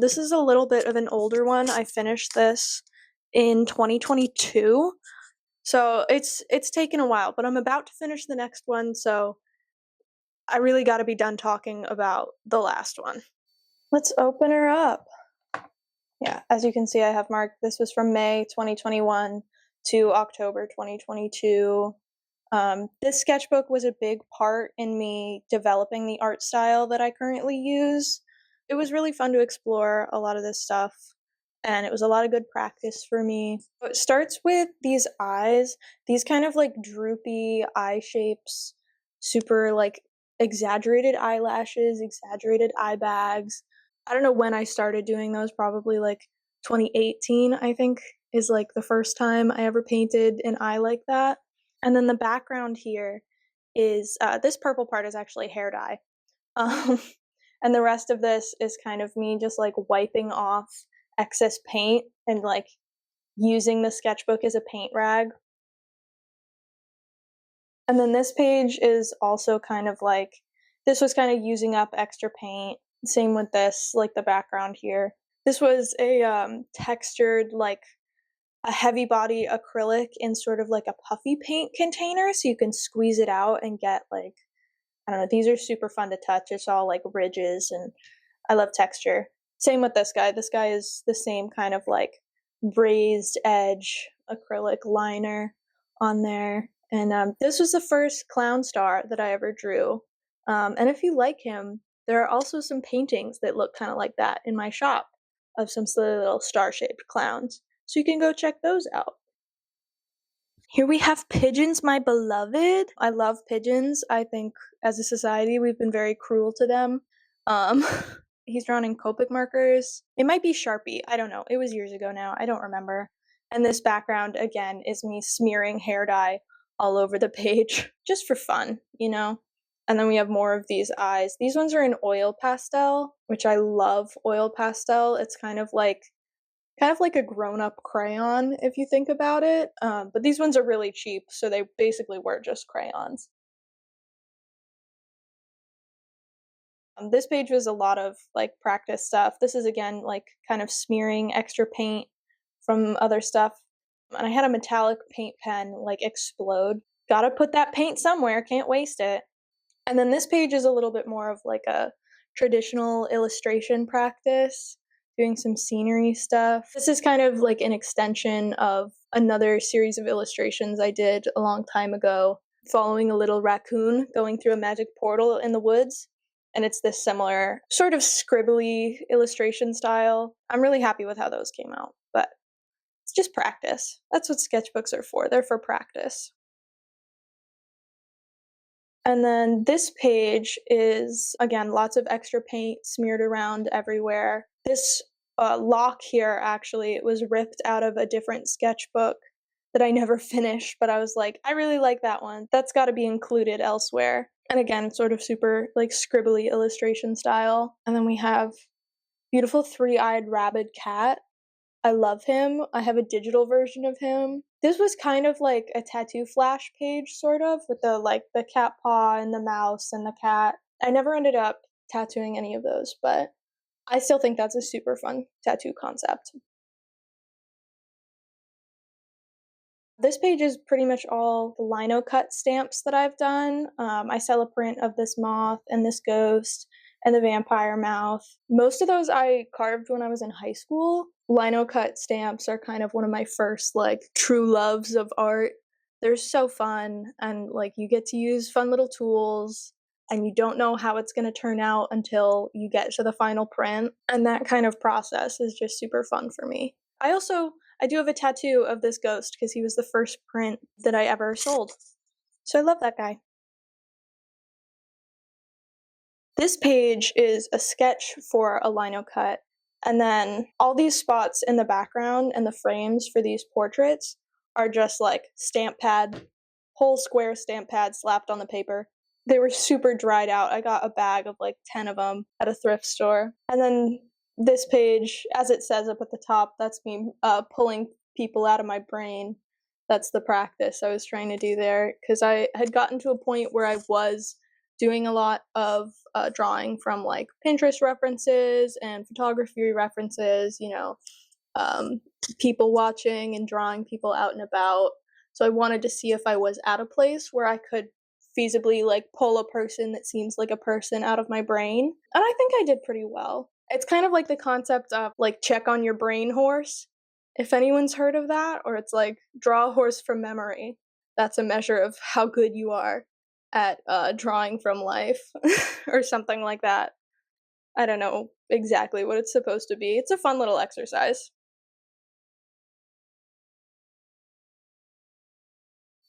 This is a little bit of an older one. I finished this in 2022, so it's taken a while, but I'm about to finish the next one, so I really gotta be done talking about the last one. Let's open her up. Yeah, as you can see, I have marked this was from May 2021 to October 2022. This sketchbook was a big part in me developing the art style that I currently use. It was really fun to explore a lot of this stuff, and it was a lot of good practice for me. It starts with these eyes, these kind of like droopy eye shapes, super like exaggerated eyelashes, exaggerated eye bags. I don't know when I started doing those, probably like 2018, I think, is like the first time I ever painted an eye like that. And then the background here is this purple part is actually hair dye. Um, and the rest of this is kind of me just like wiping off excess paint and like using the sketchbook as a paint rag. And then this page is also kind of like, this was kind of using up extra paint. Same with this, like the background here. This was a textured, like a heavy body acrylic in sort of like a puffy paint container, so you can squeeze it out and get like, I don't know, these are super fun to touch. It's all like ridges and I love texture. Same with this guy. This guy is the same kind of like raised edge acrylic liner on there. And this was the first clown star that I ever drew. And if you like him, there are also some paintings that look kind of like that in my shop of some silly little star-shaped clowns. So you can go check those out. Here we have pigeons, my beloved. I love pigeons. I think as a society, we've been very cruel to them. He's drawn in Copic markers. It might be Sharpie. I don't know. It was years ago now. I don't remember. And this background, again, is me smearing hair dye all over the page just for fun, you know? And then we have more of these eyes. These ones are in oil pastel, which I love oil pastel. It's kind of like a grown-up crayon if you think about it, but these ones are really cheap, so they basically were just crayons. This page was a lot of like practice stuff. This is again like kind of smearing extra paint from other stuff, and I had a metallic paint pen like explode. Gotta put that paint somewhere, can't waste it. And then this page is a little bit more of like a traditional illustration practice, doing some scenery stuff. This is kind of like an extension of another series of illustrations I did a long time ago, following a little raccoon going through a magic portal in the woods. And it's this similar sort of scribbly illustration style. I'm really happy with how those came out, but it's just practice. That's what sketchbooks are for. They're for practice. And then this page is, again, lots of extra paint smeared around everywhere. This lock here, actually, it was ripped out of a different sketchbook that I never finished, but I was like, I really like that one. That's got to be included elsewhere. And again, sort of super like scribbly illustration style. And then we have beautiful three-eyed rabid cat. I love him. I have a digital version of him. This was kind of like a tattoo flash page, sort of, with the cat paw and the mouse and the cat. I never ended up tattooing any of those, but I still think that's a super fun tattoo concept. This page is pretty much all the lino cut stamps that I've done. I sell a print of this moth and this ghost and the vampire mouth. Most of those I carved when I was in high school. Lino cut stamps are kind of one of my first like true loves of art. They're so fun, and like you get to use fun little tools, and you don't know how it's going to turn out until you get to the final print, and that kind of process is just super fun for me. I do have a tattoo of this ghost because he was the first print that I ever sold. So I love that guy. This page is a sketch for a lino cut, and then all these spots in the background and the frames for these portraits are just like stamp pad, whole square stamp pad slapped on the paper. They were super dried out. I got a bag of like 10 of them at a thrift store. And then this page, as it says up at the top, that's me pulling people out of my brain. That's the practice I was trying to do there, because I had gotten to a point where I was doing a lot of drawing from like Pinterest references and photography references, um, people watching and drawing people out and about. So I wanted to see if I was at a place where I could feasibly like pull a person that seems like a person out of my brain. And I think I did pretty well. It's kind of like the concept of like check on your brain horse. If anyone's heard of that, or it's like draw a horse from memory. That's a measure of how good you are at drawing from life or something like that. I don't know exactly what it's supposed to be. It's a fun little exercise.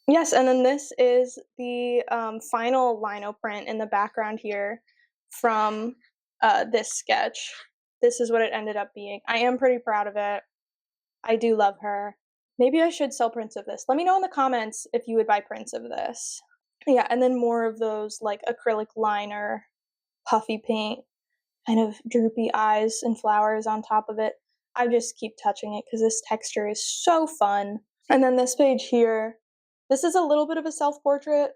Yes, and then this is the final lino print in the background here from this sketch. This is what it ended up being. I am pretty proud of it. I do love her. Maybe I should sell prints of this. Let me know in the comments if you would buy prints of this. Yeah, and then more of those like acrylic liner, puffy paint, kind of droopy eyes and flowers on top of it. I just keep touching it because this texture is so fun. And then this page here, this is a little bit of a self-portrait.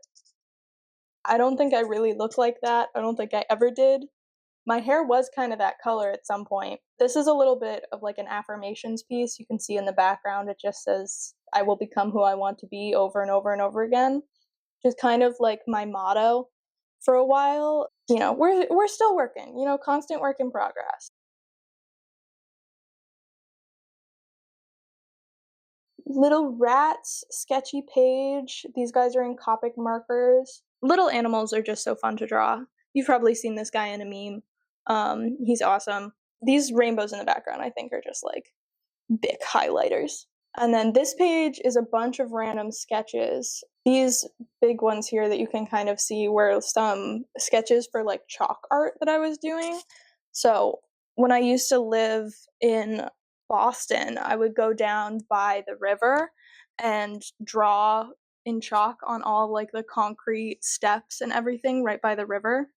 I don't think I really look like that. I don't think I ever did. My hair was kind of that color at some point. This is a little bit of like an affirmations piece. You can see in the background, it just says, I will become who I want to be over and over and over again. Just kind of like my motto for a while. We're still working, constant work in progress. Little rats, sketchy page. These guys are in Copic markers. Little animals are just so fun to draw. You've probably seen this guy in a meme. He's awesome. These rainbows in the background, I think, are just like big highlighters. And then this page is a bunch of random sketches. These big ones here that you can kind of see were some sketches for like chalk art that I was doing. So when I used to live in Boston, I would go down by the river and draw in chalk on all like the concrete steps and everything right by the river.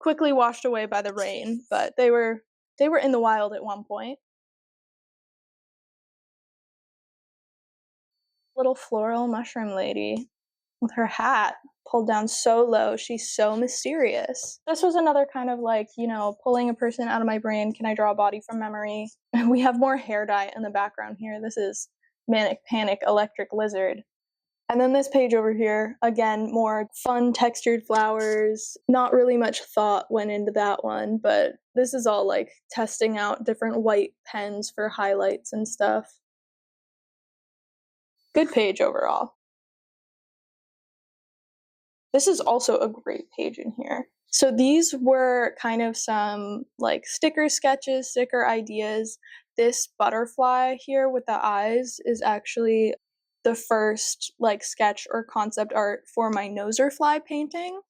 Quickly washed away by the rain, but they were in the wild at one point. Little floral mushroom lady with her hat pulled down so low. She's so mysterious. This was another kind of like, pulling a person out of my brain. Can I draw a body from memory? We have more hair dye in the background here. This is Manic Panic Electric Lizard. And then this page over here, again, more fun textured flowers. Not really much thought went into that one, but this is all like testing out different white pens for highlights and stuff. Good page overall. This is also a great page in here. So these were kind of some like sticker sketches, sticker ideas. This butterfly here with the eyes is actually the first like sketch or concept art for my Noserfly painting,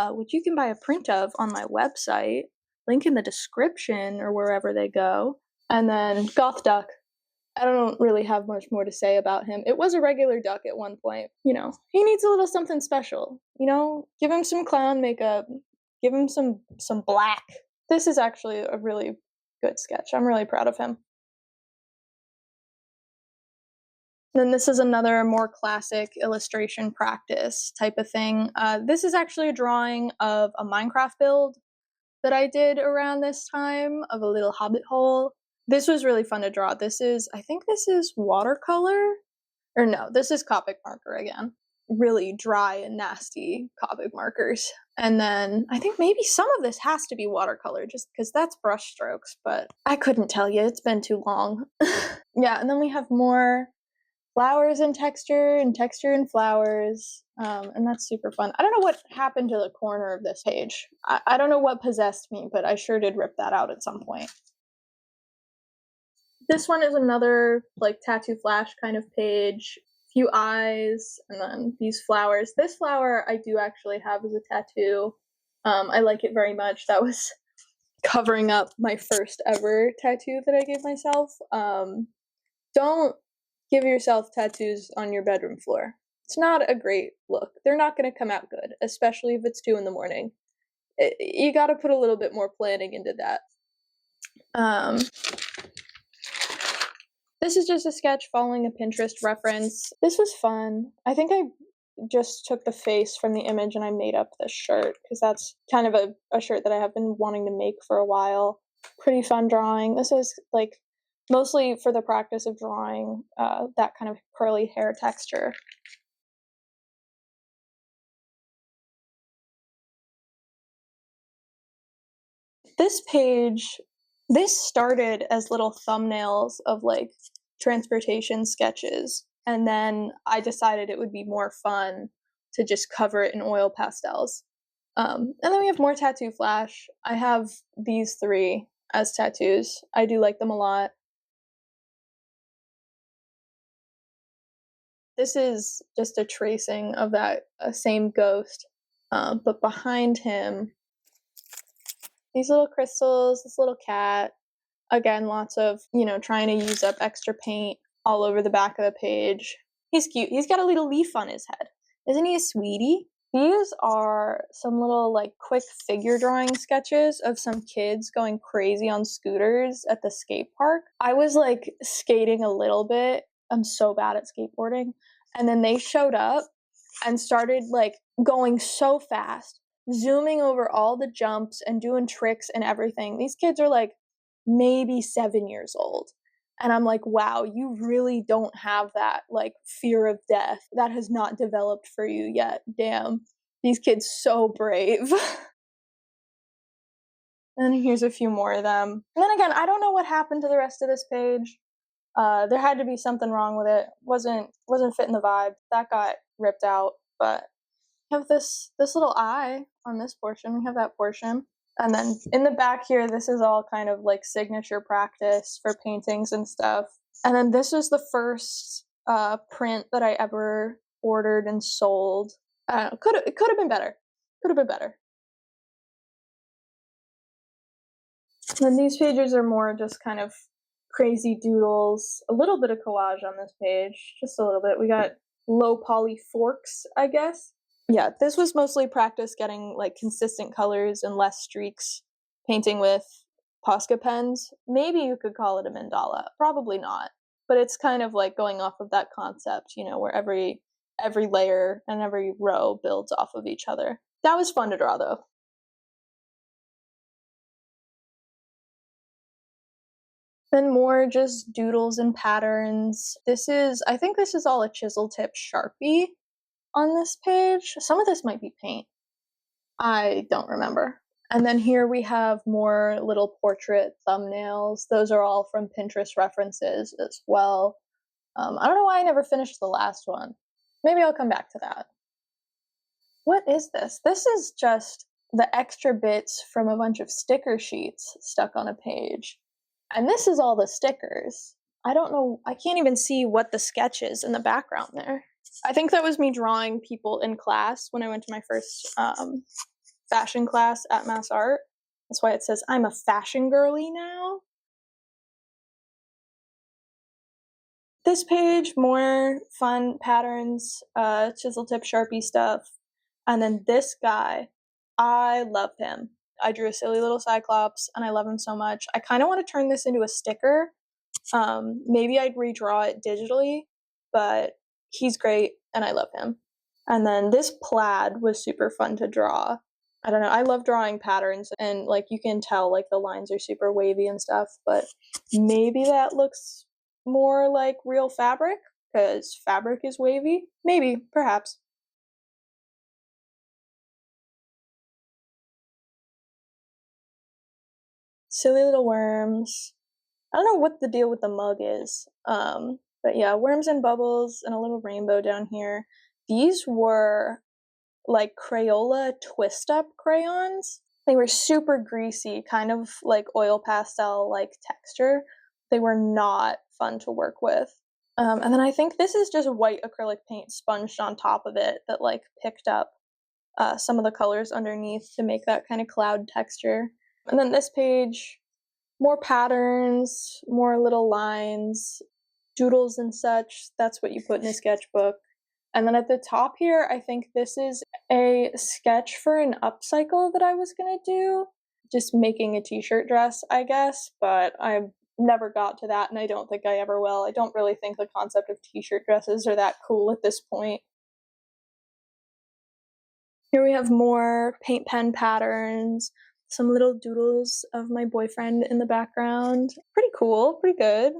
which you can buy a print of on my website. Link in the description or wherever they go. And then Goth Duck. I don't really have much more to say about him. It was a regular duck at one point. He needs a little something special. Give him some clown makeup. Give him some black. This is actually a really good sketch. I'm really proud of him. Then this is another more classic illustration practice type of thing. This is actually a drawing of a Minecraft build that I did around this time of a little hobbit hole. This was really fun to draw. I think this is watercolor, or no, this is Copic marker again. Really dry and nasty Copic markers. And then I think maybe some of this has to be watercolor just because that's brush strokes, but I couldn't tell you, it's been too long. Yeah, and then we have more flowers and texture and flowers, and that's super fun. I don't know what happened to the corner of this page. I don't know what possessed me, but I sure did rip that out at some point. This one is another like tattoo flash kind of page. Few eyes, and then these flowers. This flower I do actually have as a tattoo. I like it very much. That was covering up my first ever tattoo that I gave myself. Don't give yourself tattoos on your bedroom floor. It's not a great look. They're not going to come out good, especially if it's 2 a.m. You got to put a little bit more planning into that. This is just a sketch following a Pinterest reference. This was fun. I think I just took the face from the image and I made up this shirt because that's kind of a shirt that I have been wanting to make for a while. Pretty fun drawing. This is like mostly for the practice of drawing that kind of curly hair texture. This page, this started as little thumbnails of like transportation sketches, and then I decided it would be more fun to just cover it in oil pastels. And then we have more tattoo flash. I have these three as tattoos. I do like them a lot. This is just a tracing of that same ghost, but behind him, these little crystals, this little cat. Again, lots of, trying to use up extra paint all over the back of the page. He's cute. He's got a little leaf on his head. Isn't he a sweetie? These are some little like quick figure drawing sketches of some kids going crazy on scooters at the skate park. I was like skating a little bit. I'm so bad at skateboarding. And then they showed up and started like going so fast, zooming over all the jumps and doing tricks and everything. These kids are like maybe 7 years old. And I'm like, wow, you really don't have that like fear of death. That has not developed for you yet. Damn. These kids so brave. And here's a few more of them. And then again, I don't know what happened to the rest of this page. There had to be something wrong with it. Wasn't fitting the vibe. That got ripped out. But we have this little eye on this portion. We have that portion. And then in the back here, this is all kind of like signature practice for paintings and stuff. And then this was the first print that I ever ordered and sold. It could have been better. Could have been better. And then these pages are more just kind of crazy doodles. A little bit of collage on this page, just a little bit. We got low poly forks, I guess. Yeah, this was mostly practice getting like consistent colors and less streaks, painting with Posca pens. Maybe you could call it a mandala. Probably not. But it's kind of like going off of that concept, where every layer and every row builds off of each other. That was fun to draw though. Then more just doodles and patterns. I think this is all a chisel tip Sharpie on this page. Some of this might be paint. I don't remember. And then here we have more little portrait thumbnails. Those are all from Pinterest references as well. I don't know why I never finished the last one. Maybe I'll come back to that. What is this? This is just the extra bits from a bunch of sticker sheets stuck on a page. And this is all the stickers. I don't know. I can't even see what the sketch is in the background there. I think that was me drawing people in class when I went to my first fashion class at Mass Art. That's why it says I'm a fashion girly now. This page, more fun patterns, chisel tip Sharpie stuff. And then this guy, I love him. I drew a silly little Cyclops and I love him so much. I kind of want to turn this into a sticker. Maybe I'd redraw it digitally, but he's great and I love him. And then this plaid was super fun to draw. I don't know, I love drawing patterns and like you can tell like the lines are super wavy and stuff, but maybe that looks more like real fabric because fabric is wavy. Maybe, perhaps. Silly little worms. I don't know what the deal with the mug is. But yeah, worms and bubbles and a little rainbow down here. These were like Crayola twist up crayons. They were super greasy, kind of like oil pastel like texture. They were not fun to work with. And then I think this is just white acrylic paint sponged on top of it that like picked up some of the colors underneath to make that kind of cloud texture. And then this page, more patterns, more little lines, doodles and such. That's what you put in a sketchbook. And then at the top here, I think this is a sketch for an upcycle that I was gonna do. Just making a t-shirt dress, I guess, but I never got to that and I don't think I ever will. I don't really think the concept of t-shirt dresses are that cool at this point. Here we have more paint pen patterns, some little doodles of my boyfriend in the background. Pretty cool, pretty good.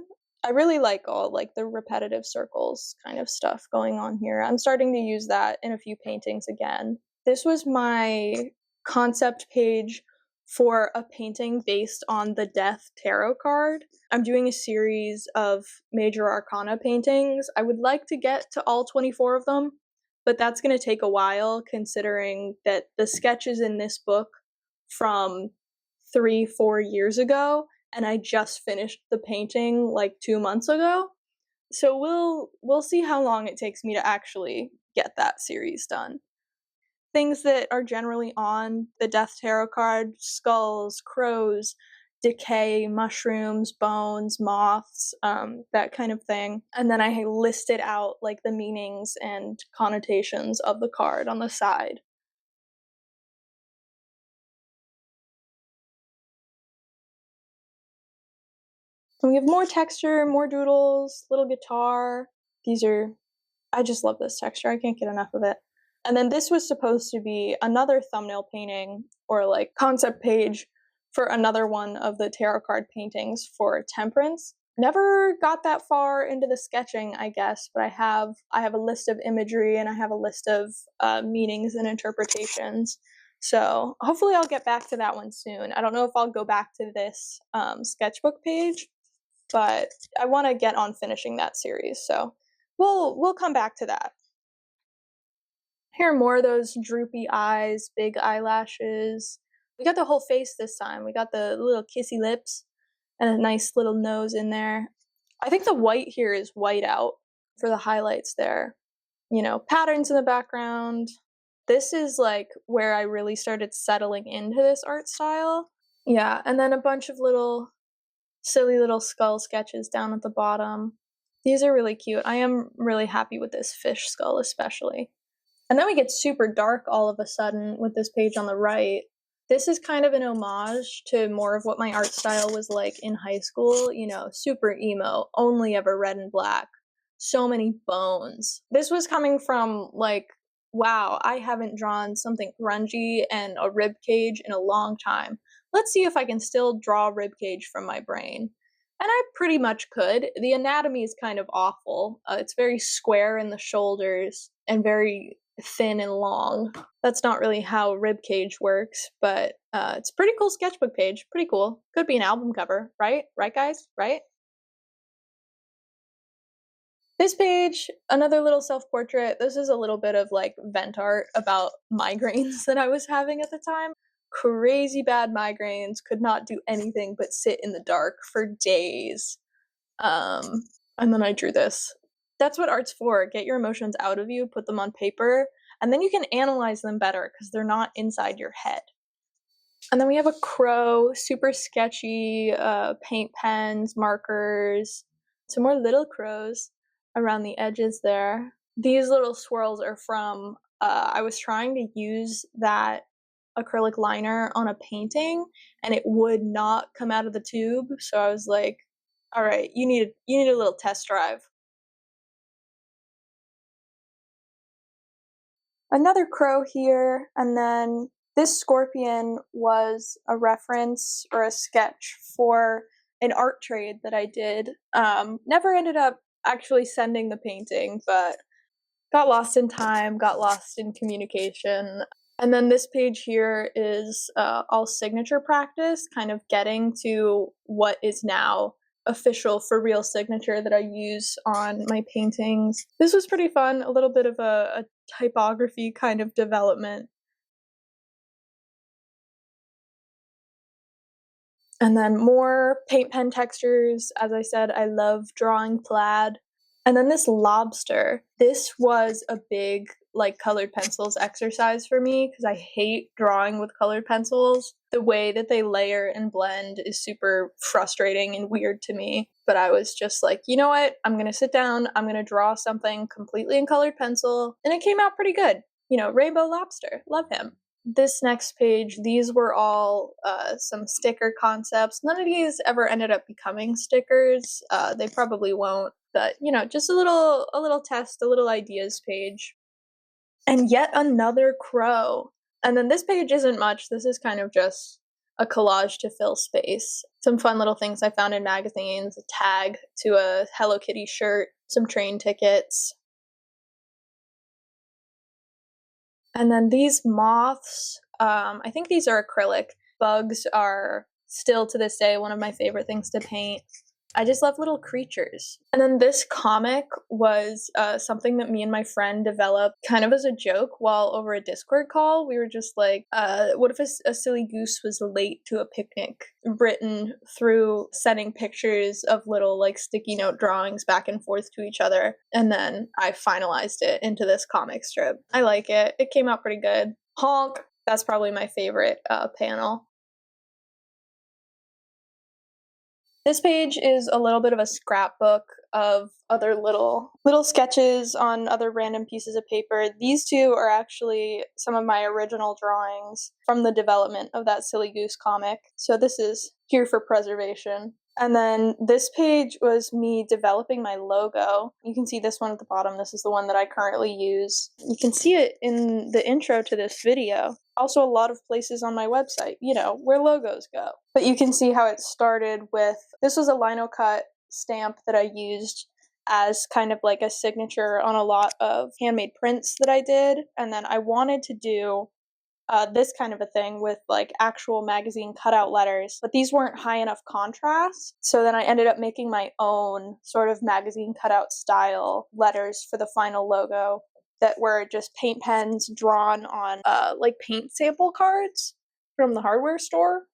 I really like all like the repetitive circles kind of stuff going on here. I'm starting to use that in a few paintings again. This was my concept page for a painting based on the Death Tarot card. I'm doing a series of major arcana paintings. I would like to get to all 24 of them, but that's going to take a while considering that the sketches in this book from 3-4 years ago, and I just finished the painting like 2 months ago. So we'll see how long it takes me to actually get that series done. Things that are generally on the Death Tarot card: skulls, crows, decay, mushrooms, bones, moths, that kind of thing. And then I listed out like the meanings and connotations of the card on the side. And we have more texture, more doodles, little guitar. These are, I just love this texture. I can't get enough of it. And then this was supposed to be another thumbnail painting or like concept page for another one of the tarot card paintings for Temperance. Never got that far into the sketching, I guess, but I have a list of imagery and I have a list of meanings and interpretations. So hopefully I'll get back to that one soon. I don't know if I'll go back to this sketchbook page, but I want to get on finishing that series. So we'll come back to that. Here are more of those droopy eyes, big eyelashes. We got the whole face this time. We got the little kissy lips and a nice little nose in there. I think the white here is white out for the highlights there. You know, patterns in the background. This is like where I really started settling into this art style. Yeah, and then a bunch of little silly little skull sketches down at the bottom. These are really cute. I am really happy with this fish skull especially. And then we get super dark all of a sudden with this page on the right. This is kind of an homage to more of what my art style was like in high school, you know, super emo, only ever red and black, so many bones. This was coming from like, wow, I haven't drawn something grungy and a rib cage in a long time. Let's see if I can still draw a rib cage from my brain. And I pretty much could. The anatomy is kind of awful. It's very square in the shoulders and very thin and long. That's not really how ribcage works, but it's a pretty cool sketchbook page. Pretty cool. Could be an album cover, right? Right, guys? Right? This page, another little self-portrait. This is a little bit of like vent art about migraines that I was having at the time. Crazy bad migraines, could not do anything but sit in the dark for days. And then I drew this. That's what art's for. Get your emotions out of you, put them on paper, and then you can analyze them better because they're not inside your head. And then we have a crow, super sketchy, paint pens, markers, some more little crows around the edges there. These little swirls are from, I was trying to use that acrylic liner on a painting and it would not come out of the tube. So I was like, all right, you need a little test drive. Another crow here, and then this scorpion was a reference or a sketch for an art trade that I did. Never ended up actually sending the painting, but got lost in time, got lost in communication. And then this page here is all signature practice, kind of getting to what is now official for real signature that I use on my paintings. This was pretty fun, a little bit of a typography kind of development. And then more paint pen textures. As I said, I love drawing plaid. And then this lobster. This was a big like colored pencils exercise for me because I hate drawing with colored pencils. The way that they layer and blend is super frustrating and weird to me. But I was just like, you know what? I'm going to sit down. I'm going to draw something completely in colored pencil. And it came out pretty good. You know, Rainbow Lobster. Love him. This next page, these were all some sticker concepts. None of these ever ended up becoming stickers. They probably won't. But, you know, just a little test, a little ideas page. And yet another crow. And then this page isn't much. This is kind of just a collage to fill space. Some fun little things I found in magazines, a tag to a Hello Kitty shirt, some train tickets. And then these moths, I think these are acrylic. Bugs are still to this day one of my favorite things to paint. I just love little creatures. And then this comic was something that me and my friend developed kind of as a joke while over a Discord call. We were just like, what if a silly goose was late to a picnic? Written through sending pictures of little like sticky note drawings back and forth to each other. And then I finalized it into this comic strip. I like it. It came out pretty good. Honk! That's probably my favorite panel. This page is a little bit of a scrapbook of other little sketches on other random pieces of paper. These two are actually some of my original drawings from the development of that Silly Goose comic. So this is here for preservation. And then this page was me developing my logo. You can see this one at the bottom. This is the one that I currently use. You can see it in the intro to this video. Also a lot of places on my website, you know, where logos go. But you can see how it started with, this was a lino cut stamp that I used as kind of like a signature on a lot of handmade prints that I did. And then I wanted to do this kind of a thing with like actual magazine cutout letters, but these weren't high enough contrast. So then I ended up making my own sort of magazine cutout style letters for the final logo that were just paint pens drawn on like paint sample cards from the hardware store.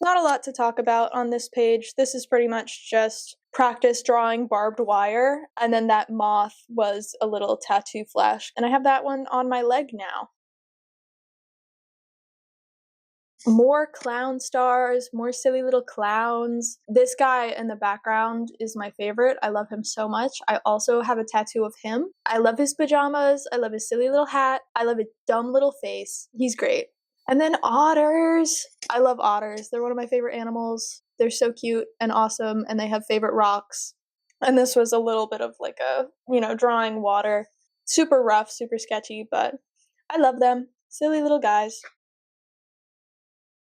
Not a lot to talk about on this page. This is pretty much just practice drawing barbed wire, and then that moth was a little tattoo flash, and I have that one on my leg now. More clown stars, more silly little clowns. This guy in the background is my favorite. I love him so much. I also have a tattoo of him. I love his pajamas. I love his silly little hat. I love his dumb little face. He's great. And then otters. I love otters. They're one of my favorite animals. They're so cute and awesome, and they have favorite rocks. And this was a little bit of like a, you know, drawing water. Super rough, super sketchy, but I love them. Silly little guys.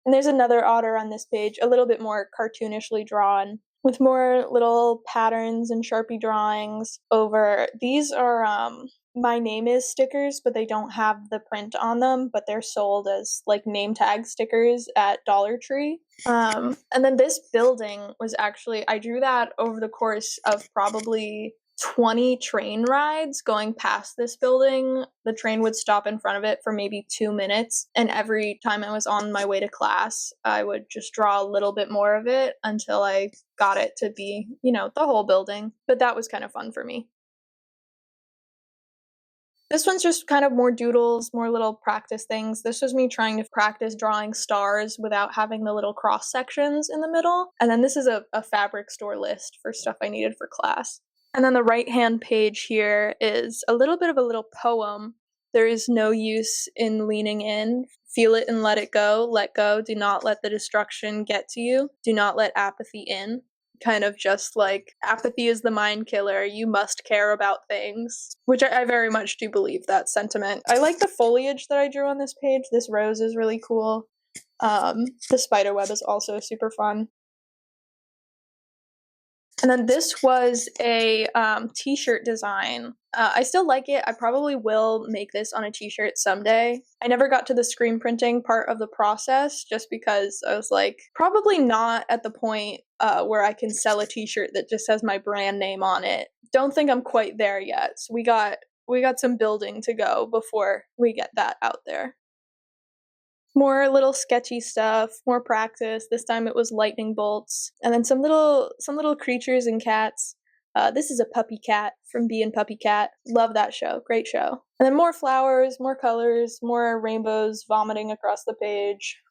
And there's another otter on this page, a little bit more cartoonishly drawn, with more little patterns and Sharpie drawings over. These are my name is stickers, but they don't have the print on them, but they're sold as like name tag stickers at Dollar Tree. And then this building was actually, I drew that over the course of probably 20 train rides going past this building. The train would stop in front of it for maybe 2 minutes, and every time I was on my way to class, I would just draw a little bit more of it until I got it to be, you know, the whole building. But that was kind of fun for me. This one's just kind of more doodles, more little practice things. This was me trying to practice drawing stars without having the little cross sections in the middle. And then this is a fabric store list for stuff I needed for class. And then the right-hand page here is a little bit of a little poem. There is no use in leaning in. Feel it and let it go. Let go. Do not let the destruction get to you. Do not let apathy in. Kind of just like apathy is the mind killer. You must care about things, which I very much do believe that sentiment. I like the foliage that I drew on this page. This rose is really cool. The spider web is also super fun. And then this was a t-shirt design. I still like it. I probably will make this on a t-shirt someday. I never got to the screen printing part of the process just because I was like, probably not at the point where I can sell a t-shirt that just has my brand name on it. Don't think I'm quite there yet. So we got some building to go before we get that out there. More little sketchy stuff, more practice. This time it was lightning bolts, and then some little creatures and cats. This is a puppy cat from Bee and Puppy Cat. Love that show. Great show. And then more flowers, more colors, more rainbows vomiting across the page.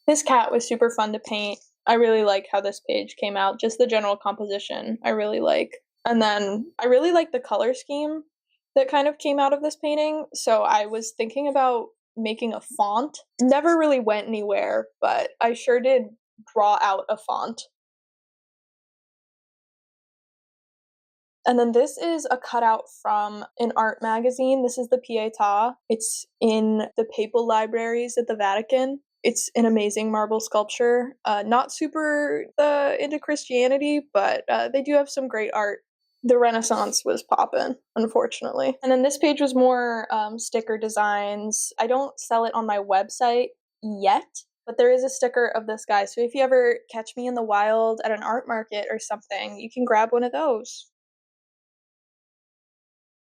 This cat was super fun to paint. I really like how this page came out. Just the general composition I really like. And then I really like the color scheme that kind of came out of this painting. So I was thinking about making a font. Never really went anywhere, but I sure did draw out a font. And then this is a cutout from an art magazine. This is the Pietà. It's in the papal libraries at the Vatican. It's an amazing marble sculpture. Not super into Christianity, but they do have some great art. The Renaissance was poppin', unfortunately. And then this page was more sticker designs. I don't sell it on my website yet, but there is a sticker of this guy. So if you ever catch me in the wild at an art market or something, you can grab one of those.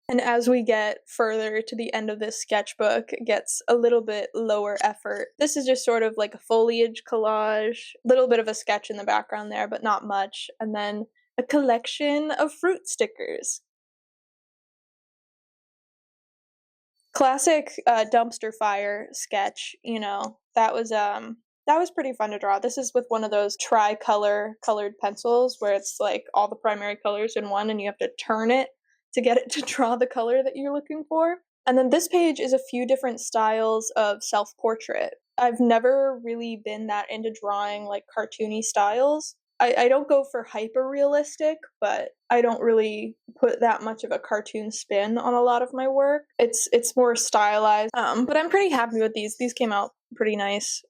And as we get further to the end of this sketchbook, it gets a little bit lower effort. This is just sort of like a foliage collage, little bit of a sketch in the background there, but not much. And then a collection of fruit stickers. Classic dumpster fire sketch, you know. That was pretty fun to draw. This is with one of those tricolor colored pencils where it's like all the primary colors in one and you have to turn it to get it to draw the color that you're looking for. And then this page is a few different styles of self-portrait. I've never really been that into drawing like cartoony styles. I don't go for hyper realistic, but I don't really put that much of a cartoon spin on a lot of my work. It's more stylized. But I'm pretty happy with these. These came out pretty nice.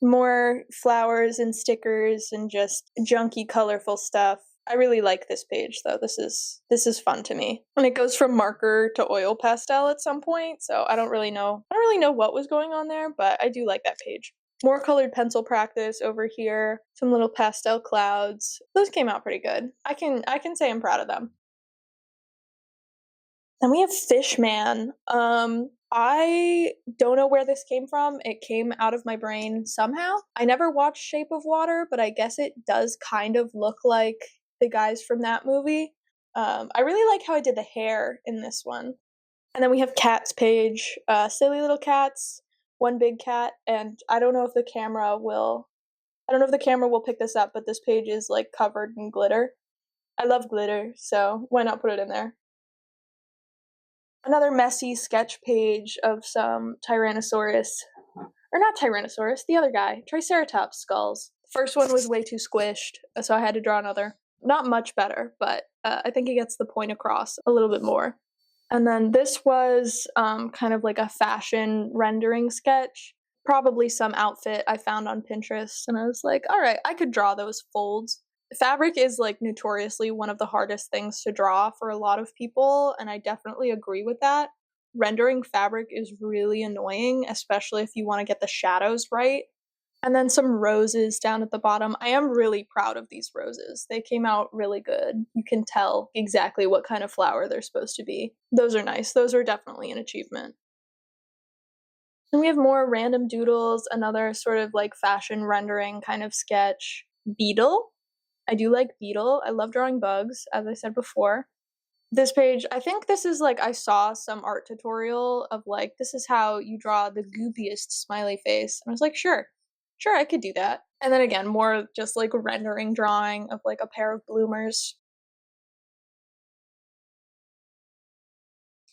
More flowers and stickers and just junky, colorful stuff. I really like this page though. This is fun to me. And it goes from marker to oil pastel at some point, so I don't really know what was going on there, but I do like that page. More colored pencil practice over here, some little pastel clouds. Those came out pretty good. I can say I'm proud of them. Then we have Fishman. I don't know where this came from. It came out of my brain somehow. I never watched Shape of Water, but I guess it does kind of look like the guys from that movie. I really like how I did the hair in this one. And then we have Cats page. Silly little cats, one big cat, and I don't know if the camera will pick this up, but this page is like covered in glitter. I love glitter, so why not put it in there? Another messy sketch page of some Tyrannosaurus, or not Tyrannosaurus, the other guy, Triceratops skulls. First one was way too squished, so I had to draw another. Not much better, but I think it gets the point across a little bit more. And then this was kind of like a fashion rendering sketch. Probably some outfit I found on Pinterest, and I was like, all right, I could draw those folds. Fabric is like notoriously one of the hardest things to draw for a lot of people, and I definitely agree with that. Rendering fabric is really annoying, especially if you want to get the shadows right. And then some roses down at the bottom. I am really proud of these roses. They came out really good. You can tell exactly what kind of flower they're supposed to be. Those are nice. Those are definitely an achievement. And we have more random doodles, another sort of like fashion rendering kind of sketch. Beetle. I do like Beetle. I love drawing bugs, as I said before. This page, I think this is like I saw some art tutorial of like, this is how you draw the goopiest smiley face. And I was like, sure, I could do that. And then again, more just like rendering drawing of like a pair of bloomers.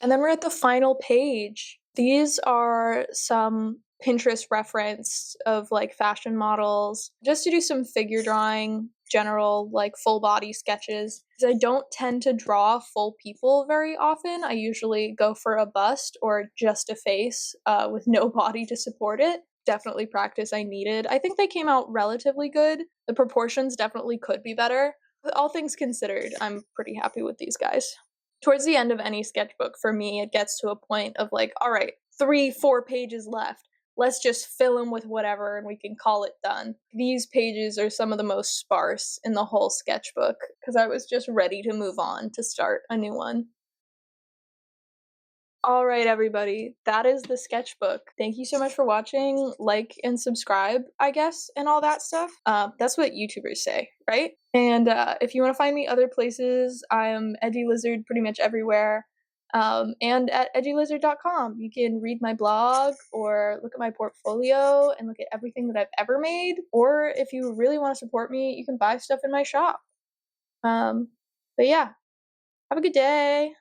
And then we're at the final page. These are some Pinterest reference of like fashion models, just to do some figure drawing, general like full body sketches. Because I don't tend to draw full people very often. I usually go for a bust or just a face with no body to support it. Definitely practice I needed. I think they came out relatively good. The proportions definitely could be better. But all things considered, I'm pretty happy with these guys. Towards the end of any sketchbook, for me, it gets to a point of like, all right, 3-4 pages left. Let's just fill them with whatever and we can call it done. These pages are some of the most sparse in the whole sketchbook because I was just ready to move on to start a new one. All right, everybody, that is the sketchbook. Thank you so much for watching. Like and subscribe, I guess, and all that stuff. That's what YouTubers say, right? And if you want to find me other places, I am Edgy Lizard pretty much everywhere. And at edgylizard.com, you can read my blog or look at my portfolio and look at everything that I've ever made. Or if you really want to support me, you can buy stuff in my shop. But yeah, have a good day.